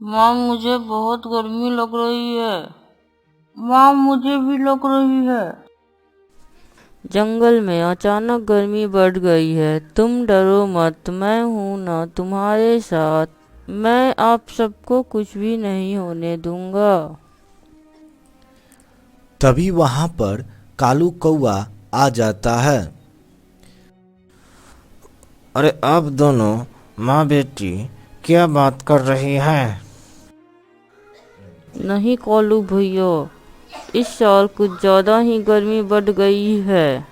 माँ मुझे बहुत गर्मी लग रही है। माँ मुझे भी लग रही है। जंगल में अचानक गर्मी बढ़ गई है। तुम डरो मत, मैं हूं ना तुम्हारे साथ। मैं आप सबको कुछ भी नहीं होने दूंगा। तभी वहां पर कालू कौआ आ जाता है। अरे आप दोनों माँ बेटी क्या बात कर रही हैं? नहीं कॉलू भैया, इस साल कुछ ज़्यादा ही गर्मी बढ़ गई है।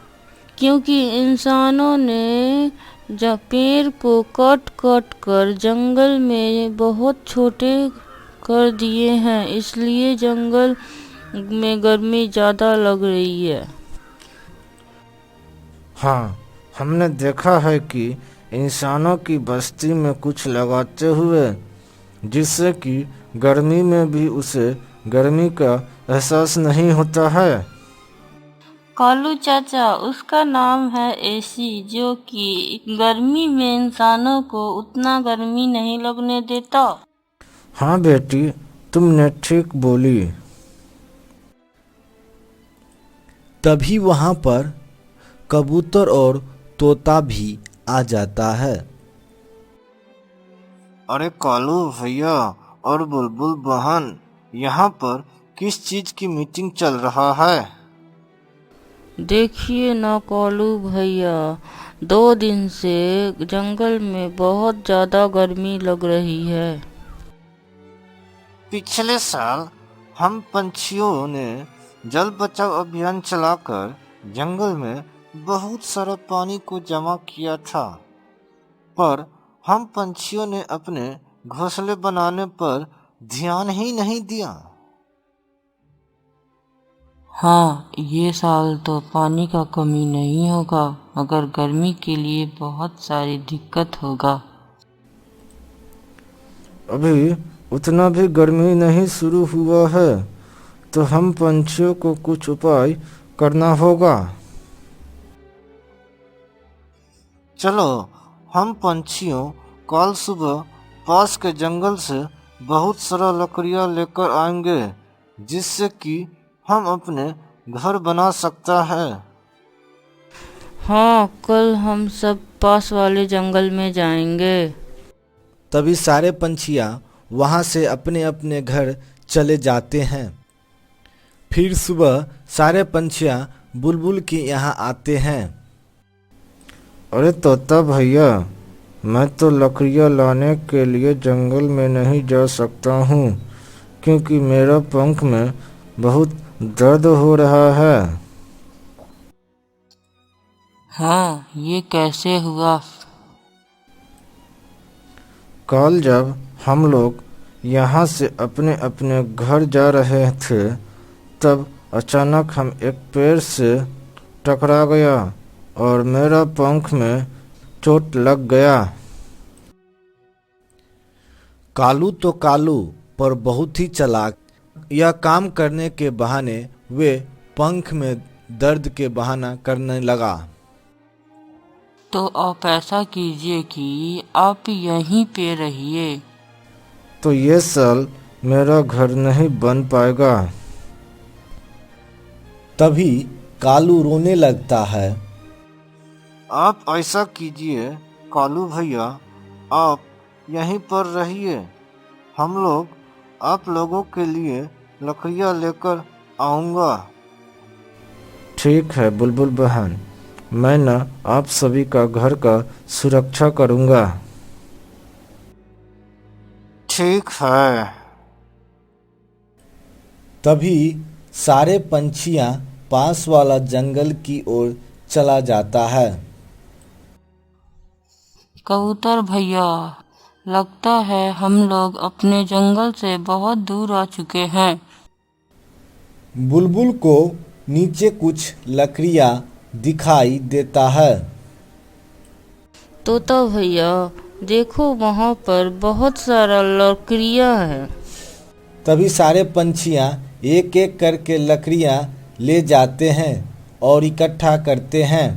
क्योंकि इंसानों ने पेड़ को काट काट कर जंगल में बहुत छोटे कर दिए हैं, इसलिए जंगल में गर्मी ज़्यादा लग रही है। हाँ, हमने देखा है कि इंसानों की बस्ती में कुछ लगाते हुए, जिससे कि गर्मी में भी उसे गर्मी का एहसास नहीं होता है। कालू चाचा, उसका नाम है एसी, जो कि गर्मी में इंसानों को उतना गर्मी नहीं लगने देता। हाँ बेटी, तुमने ठीक बोली। तभी वहां पर कबूतर और तोता भी आ जाता है। अरे कालू भैया और बुलबुल बहन, यहाँ पर किस चीज की मीटिंग चल रहा है? देखिए ना कॉलू भैया, 2 दिन से जंगल में बहुत ज़्यादा गर्मी लग रही है। पिछले साल हम पंछियों ने जल बचाव अभियान चलाकर जंगल में बहुत सारा पानी को जमा किया था, पर हम पंछियों ने अपने घोंसले बनाने पर ध्यान ही नहीं दिया। हाँ, ये साल तो पानी का कमी नहीं होगा, मगर गर्मी के लिए बहुत सारी दिक्कत होगा। अभी उतना भी गर्मी नहीं शुरू हुआ है, तो हम पंछियों को कुछ उपाय करना होगा। चलो, हम पंछियों कल सुबह पास के जंगल से बहुत सारा लकड़ियाँ लेकर आएंगे, जिससे कि हम अपने घर बना सकता है। हाँ, कल हम सब पास वाले जंगल में जाएंगे। तभी सारे पंछियां वहां से अपने अपने घर चले जाते हैं। फिर सुबह सारे पंछियां बुलबुल के यहाँ आते हैं। अरे तोता भैया, मैं तो लकड़ियाँ लाने के लिए जंगल में नहीं जा सकता हूँ, क्योंकि मेरा पंख में बहुत दर्द हो रहा है। हाँ, ये कैसे हुआ? कल जब हम लोग यहाँ से अपने अपने घर जा रहे थे, तब अचानक हम एक पेड़ से टकरा गया और मेरा पंख में चोट लग गया। कालू तो कालू पर बहुत ही चालाक। यह काम करने के बहाने वे पंख में दर्द के बहाना करने लगा। तो आप ऐसा कीजिए कि आप यहीं पे रहिए। तो ये साल मेरा घर नहीं बन पाएगा। तभी कालू रोने लगता है। आप ऐसा कीजिए कालू भैया, आप यहीं पर रहिए। हम लोग आप लोगों के लिए लकड़ियाँ लेकर आऊँगा। ठीक है बुलबुल बहन, मैं ना आप सभी का घर का सुरक्षा करूँगा। ठीक है। तभी सारे पंछियां पास वाला जंगल की ओर चला जाता है। कबूतर भैया, लगता है हम लोग अपने जंगल से बहुत दूर आ चुके हैं। बुलबुल को नीचे कुछ लकड़ियां दिखाई देता है। तोता भैया, देखो वहाँ पर बहुत सारा लकड़ियाँ हैं। तभी सारे पंछियां एक एक करके लकड़ियां ले जाते हैं और इकट्ठा करते हैं।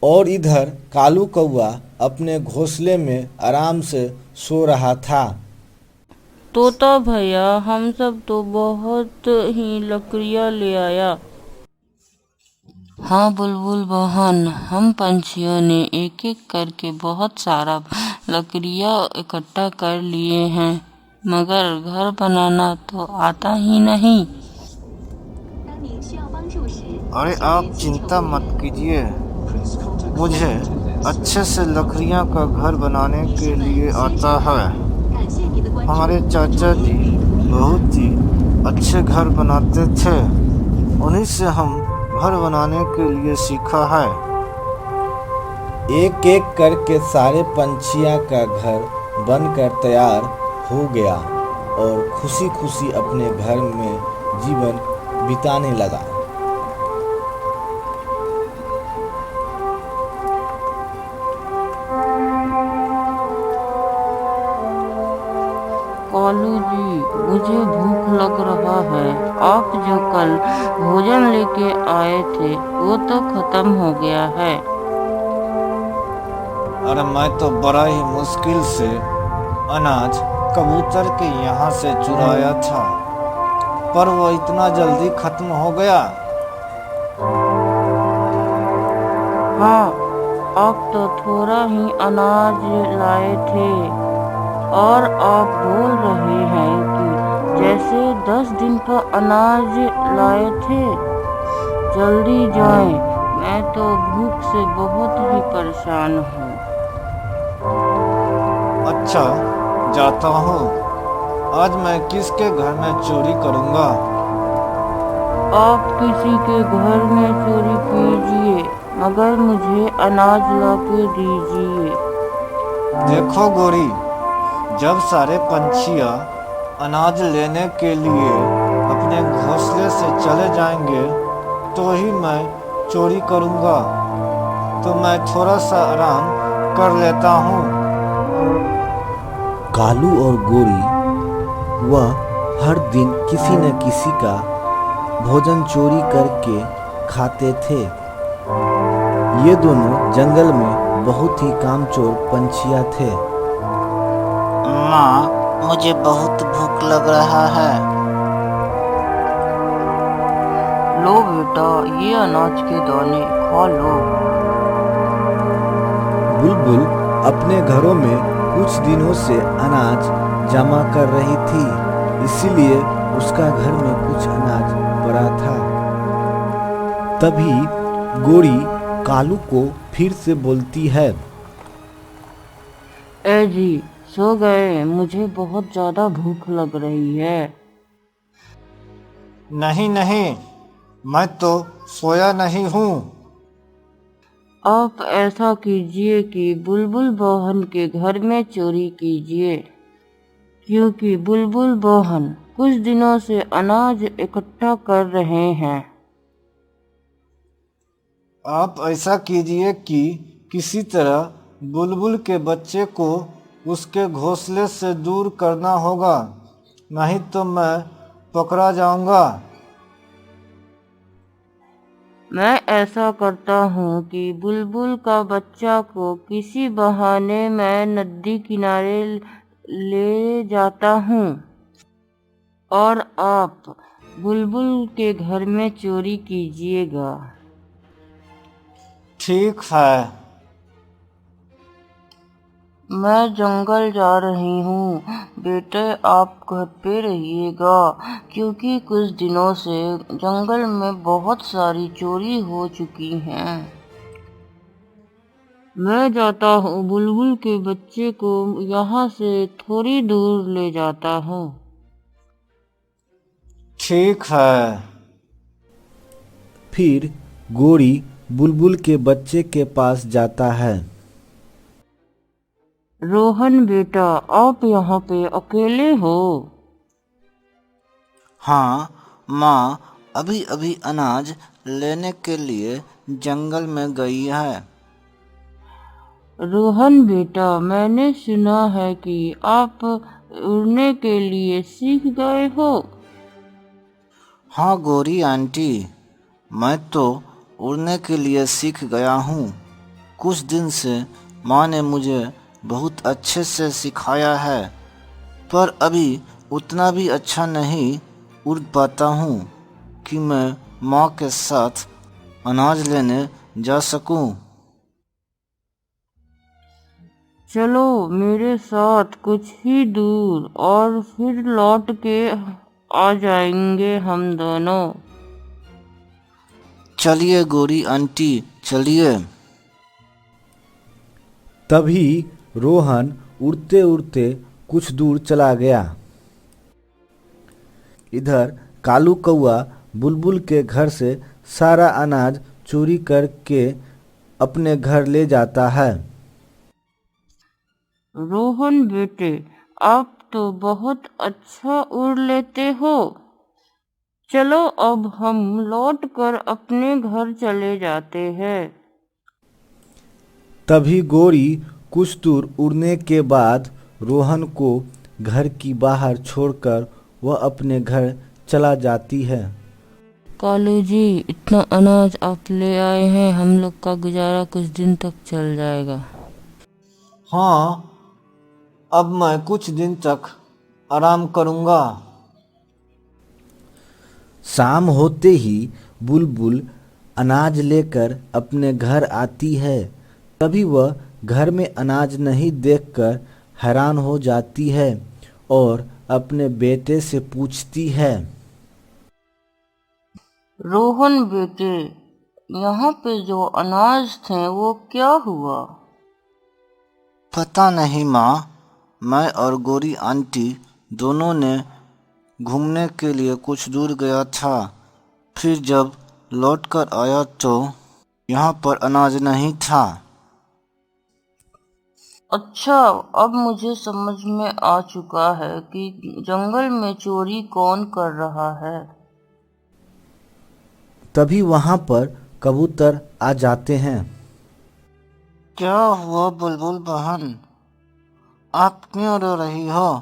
और इधर कालू कौआ अपने घोंसले में आराम से सो रहा था। तोता भैया, हम सब तो बहुत ही लकड़ियाँ ले आया। हाँ बुलबुल बहन, हम पंछियों ने एक एक करके बहुत सारा लकड़ियाँ इकट्ठा कर लिए हैं, मगर घर बनाना तो आता ही नहीं। अरे आप चिंता मत कीजिए, मुझे अच्छे से लकड़ियाँ का घर बनाने के लिए आता है। हमारे चाचा जी बहुत ही अच्छे घर बनाते थे, उन्हीं से हम घर बनाने के लिए सीखा है। एक एक करके सारे पंछियां का घर बनकर तैयार हो गया और खुशी खुशी अपने घर में जीवन बिताने लगा। कालू जी, मुझे भूख लग रहा है। आप जो कल भोजन लेके आए थे वो तो खत्म हो गया है। अरे मैं तो बड़ा ही मुश्किल से अनाज कबूतर के यहाँ से चुराया था, पर वो इतना जल्दी खत्म हो गया। हाँ, आप तो थोड़ा ही अनाज लाए थे और आप बोल रहे हैं कि जैसे 10 दिन का अनाज लाए थे। जल्दी जाएं, मैं तो भूख से बहुत ही परेशान हूँ। अच्छा, जाता हूँ। आज मैं किसके घर में चोरी करूँगा? आप किसी के घर में चोरी कीजिए, मगर मुझे अनाज ला के दीजिए। देखो गोरी, जब सारे पंछियाँ अनाज लेने के लिए अपने घोंसले से चले जाएंगे तो ही मैं चोरी करूँगा, तो मैं थोड़ा सा आराम कर लेता हूँ। कालू और गोरी वह हर दिन किसी न किसी का भोजन चोरी करके खाते थे। ये दोनों जंगल में बहुत ही कामचोर पंछियाँ थे। माँ, मुझे बहुत भूख लग रहा है। लो बेटा, ये अनाज के दाने खा लो। बुलबुल अपने घरों में कुछ दिनों से अनाज जमा कर रही थी, इसीलिए उसका घर में कुछ अनाज पड़ा था। तभी गोरी कालू को फिर से बोलती है, ए जी, सो गए? मुझे बहुत ज्यादा भूख लग रही है। नहीं नहीं, मैं तो सोया नहीं हूँ। आप ऐसा कीजिए कि बुलबुल बहन के घर में चोरी कीजिए, क्योंकि बुलबुल बहन कुछ दिनों से अनाज इकट्ठा कर रहे हैं। आप ऐसा कीजिए कि किसी तरह बुलबुल के बच्चे को उसके घोंसले से दूर करना होगा, नहीं तो मैं पकड़ा जाऊंगा। मैं ऐसा करता हूँ कि बुलबुल का बच्चा को किसी बहाने मैं नदी किनारे ले जाता हूँ और आप बुलबुल के घर में चोरी कीजिएगा। ठीक है। मैं जंगल जा रही हूँ, बेटे आप घर पे रहिएगा, क्योंकि कुछ दिनों से जंगल में बहुत सारी चोरी हो चुकी हैं। मैं जाता हूँ, बुलबुल के बच्चे को यहाँ से थोड़ी दूर ले जाता हूँ। ठीक है। फिर गोरी बुलबुल के बच्चे के पास जाता है। रोहन बेटा, आप यहाँ पे अकेले हो? हाँ माँ, अभी अभी अनाज लेने के लिए जंगल में गई है। रोहन बेटा, मैंने सुना है कि आप उड़ने के लिए सीख गए हो। हाँ गोरी आंटी, मैं तो उड़ने के लिए सीख गया हूँ। कुछ दिन से माँ ने मुझे बहुत अच्छे से सिखाया है, पर अभी उतना भी अच्छा नहीं उड़ पाता हूँ कि मैं माँ के साथ अनाज लेने जा सकूँ। चलो मेरे साथ कुछ ही दूर और फिर लौट के आ जाएंगे हम दोनों। चलिए गौरी आंटी, चलिए। तभी रोहन उड़ते उड़ते कुछ दूर चला गया। इधर कालू कौआ बुलबुल के घर से सारा अनाज चोरी करके अपने घर ले जाता है। रोहन बेटे, आप तो बहुत अच्छा उड़ लेते हो। चलो अब हम लौट कर अपने घर चले जाते हैं। तभी गोरी कुछ दूर उड़ने के बाद रोहन को घर की बाहर छोड़कर वह अपने घर चला जाती है। कालू जी, इतना अनाज आप ले आए हैं, हम लोग का गुजारा कुछ दिन तक चल जाएगा। हाँ, अब मैं कुछ दिन तक आराम करूँगा। शाम होते ही बुलबुल अनाज लेकर अपने घर आती है। तभी वह घर में अनाज नहीं देखकर हैरान हो जाती है और अपने बेटे से पूछती है। रोहन बेटे, यहाँ पे जो अनाज थे वो क्या हुआ? पता नहीं माँ, मैं और गौरी आंटी दोनों ने घूमने के लिए कुछ दूर गया था। फिर जब लौटकर आया तो यहाँ पर अनाज नहीं था। अच्छा, अब मुझे समझ में आ चुका है कि जंगल में चोरी कौन कर रहा है। तभी वहाँ पर कबूतर आ जाते हैं। क्या हुआ बुलबुल बहन, आप क्यों रो रही हो?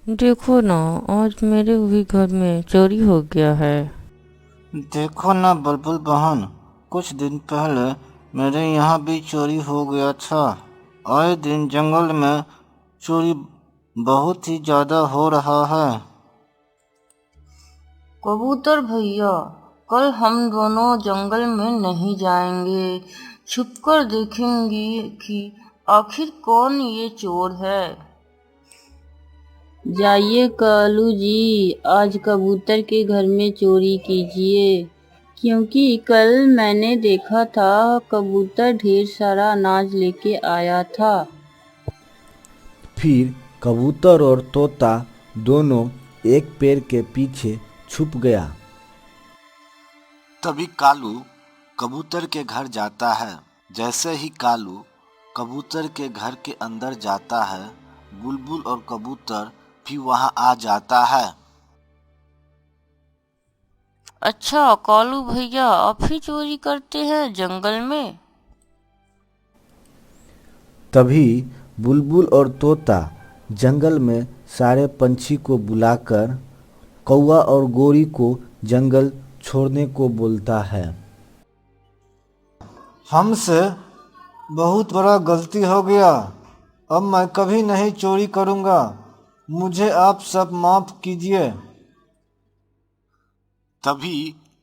देखो ना, आज मेरे भी घर में चोरी हो गया है। देखो ना बुलबुल बहन, कुछ दिन पहले मेरे यहाँ भी चोरी हो गया था। आए दिन जंगल में चोरी बहुत ही ज़्यादा हो रहा है। कबूतर भैया, कल हम दोनों जंगल में नहीं जाएंगे, छुपकर देखेंगे कि आखिर कौन ये चोर है। जाइए कालू जी, आज कबूतर के घर में चोरी कीजिए, क्योंकि कल मैंने देखा था कबूतर ढेर सारा अनाज लेके आया था। फिर कबूतर और तोता दोनों एक पेड़ के पीछे छुप गया। तभी कालू कबूतर के घर जाता है। जैसे ही कालू कबूतर के घर के अंदर जाता है, बुलबुल और कबूतर भी वहाँ आ जाता है। अच्छा कालू भैया, आप ही चोरी करते हैं जंगल में? तभी बुलबुल और तोता जंगल में सारे पंछी को बुलाकर कौवा और गोरी को जंगल छोड़ने को बोलता है। हमसे बहुत बड़ा गलती हो गया। अब मैं कभी नहीं चोरी करूँगा। मुझे आप सब माफ़ कीजिए। तभी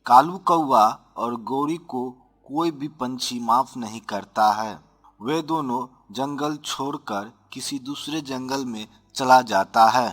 कालू कौवा और गौरी को कोई भी पंछी माफ नहीं करता है। वे दोनों जंगल छोड़कर किसी दूसरे जंगल में चला जाता है।